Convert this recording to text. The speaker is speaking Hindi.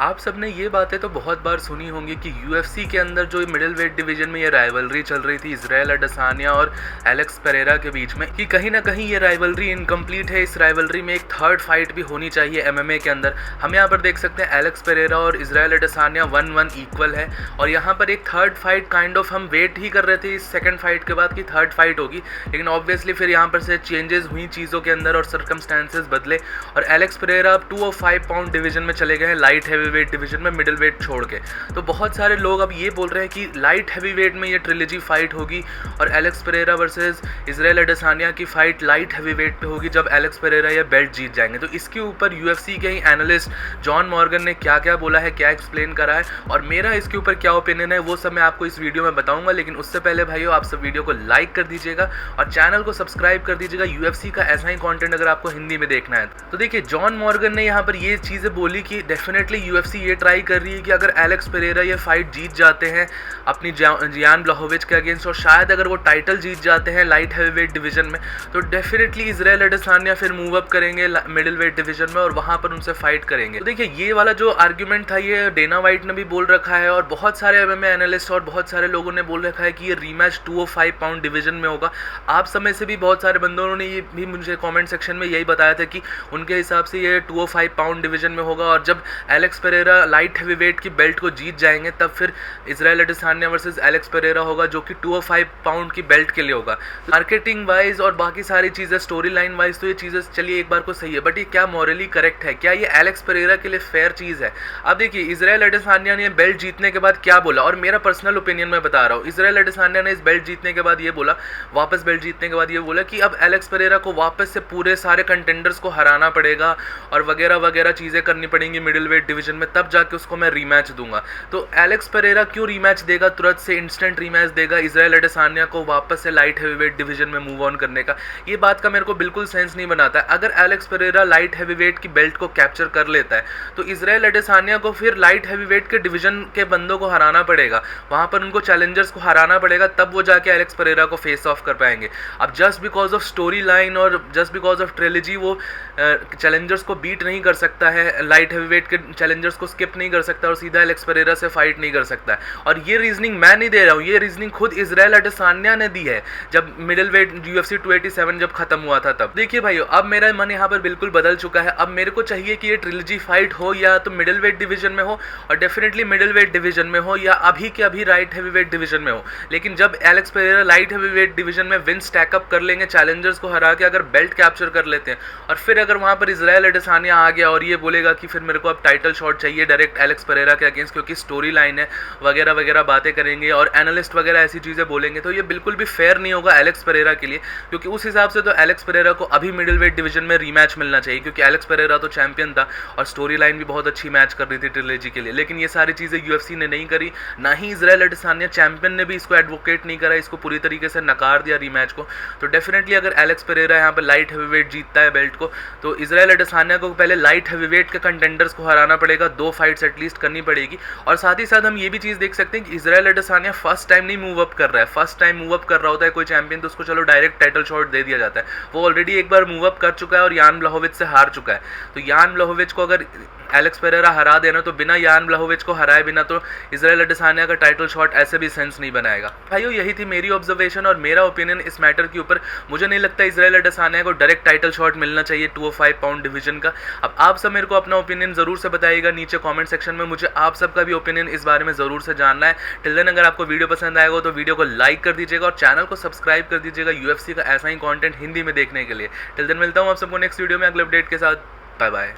आप सबने ये बातें तो बहुत बार सुनी होंगी कि यूएफसी के अंदर जो मिडिल वेट डिवीजन में ये राइवलरी चल रही थी इजराइल अडेसानिया और एलेक्स पेरेरा के बीच में, कि कहीं ना कहीं ये राइवलरी इनकम्प्लीट है। इस राइवलरी में एक थर्ड फाइट भी होनी चाहिए एमएमए के अंदर। हम यहाँ पर देख सकते हैं एलेक्स पेरेरा और इजराइल अडेसानिया 1-1 इक्वल है, और यहाँ पर एक थर्ड फाइट काइंड ऑफ हम वेट ही कर रहे थे इस सेकंड फाइट के बाद कि थर्ड फाइट होगी, लेकिन ऑब्वियसली फिर यहाँ पर से चेंजेस हुई चीज़ों के अंदर और सर्कमस्टेंसेज बदले, और एलेक्स पेरेरा अब 205 पाउंड डिवीजन में चले गए हैं, लाइट हैवी वेट डिवीजन में मिडिल वेट छोड़ के। तो बहुत सारे लोग अब ये बोल रहे हैं कि लाइट हैवी वेट में ये ट्रिलॉजी फाइट होगी और Alex Pereira versus Israel Adesanya की फाइट लाइट हैवी वेट पे होगी जब एलेक्स पेरेरा ये बेल्ट जीत जाएंगे। तो इसके ऊपर यूएफसी के ही एनालिस्ट जॉन मॉर्गन ने क्या क्या बोला है, क्या एक्सप्लेन करा है और मेरा इसके ऊपर क्या ओपिनियन है, वो सब मैं आपको इस वीडियो में बताऊंगा। लेकिन उससे पहले भाइयों, आप सब वीडियो को लाइक कर दीजिएगा और चैनल को सब्सक्राइब कर दीजिएगा यूएफसी का ऐसा ही कंटेंट अगर आपको हिंदी में देखना है। तो देखिए, जॉन मॉर्गन ने यहाँ पर ये चीज़ें बोली कि डेफिनेटली यूएफसी ये ट्राई कर रही है कि अगर एलेक्स पेरेरा ये फाइट जीत जाते हैं अपनी जियान ब्लाहोविच के अगेंस्ट, और शायद अगर वो टाइटल जीत जाते हैं लाइट हैवीवेट डिवीजन में, तो डेफिनेटली इजराइल अडेसानिया फिर मूव अप करेंगे मिडिल वेट डिवीजन में और वहां पर उनसे फाइट करेंगे। तो देखिए, ये वाला जो आर्ग्यूमेंट था ये डेना वाइट ने भी बोल रखा है और बहुत सारे एमएमए एनालिस्ट और बहुत सारे लोगों ने बोल रखा है कि ये रीमैच 205 पाउंड डिवीजन में होगा। आप समय से भी बहुत सारे बंदों ने ये भी मुझे कमेंट सेक्शन में यही बताया था कि उनके हिसाब से ये 205 पाउंड डिवीजन में होगा, और जब एलेक्स पेरेरा लाइट हैवीवेट की बेल्ट को जीत जाएंगे तब फिर Israel Adesanya versus Alex Pereira होगा, जो कि 205 पाउंड की बेल्ट के लिए होगा। मार्केटिंग वाइज और बाकी सारी चीज़ें, स्टोरी लाइन वाइज तो ये चीज़ें चलिए एक बार को सही है, बट ये क्या मॉरली करेक्ट है? क्या ये एलेक्स पेरेरा के लिए फेयर चीज़ है? अब देखिए, इजराइल अडेसानिया ने बेल्ट जीतने के बाद क्या बोला, और मेरा पर्सनल ओपिनियन मैं बता रहा हूँ। इजराइल अडेसानिया ने इस बेल्ट जीतने के बाद ये बोला, वापस बेल्ट जीतने के बाद ये बोला कि अब एलेक्स पेरेरा को वापस से पूरे सारे कंटेंडर्स को हराना पड़ेगा और वगैरह वगैरह चीज़ें करनी पड़ेंगी मिडिल वेट डिवीजन में, तब जाके उसको मैं रीमैच दूंगा। तो एलेक्स पेरेरा क्यों रीमैच देगा, तुरंत से इंस्टेंट रीमैच देगा इजराइल अडेसानिया को वापस से लाइट हैवीवेट डिवीजन में मूव ऑन करने का? ये बात का मेरे को बिल्कुल सेंस नहीं बनाता है। अगर एलेक्स पेरेरा लाइट हैवीवेट की बेल्ट को कैप्चर कर लेता है तो इजराइल अडेसानिया को फिर लाइट हैवीवेट के डिवीजन के बंदों को हराना पड़ेगा, वहां पर उनको चैलेंजर्स को हराना पड़ेगा, तब वो जाके एलेक्स पेरेरा को फेस ऑफ कर पाएंगे। अब just because of story line और जस्ट बिकॉज ऑफ ट्रिलॉजी वो चैलेंजर्स को बीट नहीं कर सकता है, लाइट हैवीवेट के चैलेंजर्स को स्किप नहीं कर सकता और सीधा एलेक्स पेरेरा से फाइट नहीं कर सकता है। और ये रीजनिंग मैं नहीं दे रहा हूँ, ये रीजनिंग खुद इजराइल अडेसानिया ने दी है जब मिडिल वेट यूएफसी 287 जब खत्म हुआ था तब। देखिए भाइयों, अब मेरा मन यहाँ पर बिल्कुल बदल चुका है। अब मेरे को चाहिए कि ये ट्रिलॉजी फाइट हो या तो मिडिल वेट डिवीजन में हो, और डेफिनेटली मिडिल वेट डिवीजन में हो, या अभी के अभी लाइट हैवीवेट डिवीजन में हो। लेकिन जब Alex Pereira light heavyweight division में विन स्टैकअप कर लेंगे, चैलेंजर्स को हरा के अगर बेल्ट कैप्चर कर लेते हैं, और फिर अगर वहां पर इजराइल अडेसानिया आ गया और ये बोलेगा कि फिर मेरे को अब टाइटल शॉट चाहिए डायरेक्ट एलेक्स पेरेरा के अगेंस्ट क्योंकि स्टोरी लाइन है वगैरह वगैरह बातें करेंगे और एनालिस्ट वगैरह ऐसी चीज़ें बोलेंगे, तो ये बिल्कुल भी फेयर नहीं होगा एलेक्स पेरेरा के लिए। क्योंकि उस हिसाब से तो एलेक्स पेरेरा को अभी मिडिल वेट डिवीजन में रीमैच मिलना चाहिए, क्योंकि एलेक्स पेरेरा तो चैंपियन था और स्टोरी लाइन भी बहुत अच्छी मैच कर रही थी ट्रिलॉजी के लिए। लेकिन ये सारी चीज़ें यूएफसी ने नहीं करी, ना ही इजराइल अडेसानिया चैंपियन ने भी इसको एडवोकेट नहीं करा, इसको पूरी तरीके से नकार दिया रीमैच को। तो डेफिनेटली अगर एलेक्स पेरेरा यहाँ पर लाइट हैवीवेट जीतता है बेल्ट को, तो इजराइल अडेसानिया को पहले लाइट हैवीवेट के कंटेंडर्स को हराना पड़ेगा, 2 फाइट्स एटलीस्ट करनी पड़ेगी। और साथ ही साथ हम ये भी चीज़ देख सकते हैं कि इजराइल अडेसानिया फर्स्ट टाइम नहीं मूव अप कर रहा है। फर्स्ट टाइम मूव अप कर रहा होता है कोई चैंपियन तो उसको चलो डायरेक्ट टाइटल शॉट दे दिया जाता है। वो ऑलरेडी एक बार मूव अप कर चुका है और यान ब्लाहोविच से हार चुका है। तो यान ब्लाहोविच को अगर एलेक्स पेरेरा हरा देना, तो बिना यान ब्लाहोविच को हराए बिना तो इजराइल अडेसानिया का टाइटल शॉट ऐसे भी सेंस नहीं बनाएगा। भाइयों, यही थी मेरी ऑब्जर्वेशन और मेरा ओपिनियन इस मैटर के ऊपर। मुझे नहीं लगता इजराइल अडेसानिया को डायरेक्ट टाइटल शॉट मिलना चाहिए 205 पाउंड डिवीजन का। अब आप सब मेरे को अपना ओपिनियन जरूर से बताइएगा नीचे कमेंट सेक्शन में, मुझे आप सबका भी ओपिनियन इस बारे में जरूर से जानना है। टिल देन, अगर आपको वीडियो पसंद आएगा तो वीडियो को लाइक कर दीजिएगा और चैनल को सब्सक्राइब कर दीजिएगा यूएफसी का ऐसा ही कंटेंट हिंदी में देखने के लिए। टिल देन, मिलता हूँ आप सबको नेक्स्ट वीडियो में अगले अपडेट के साथ। Bye bye.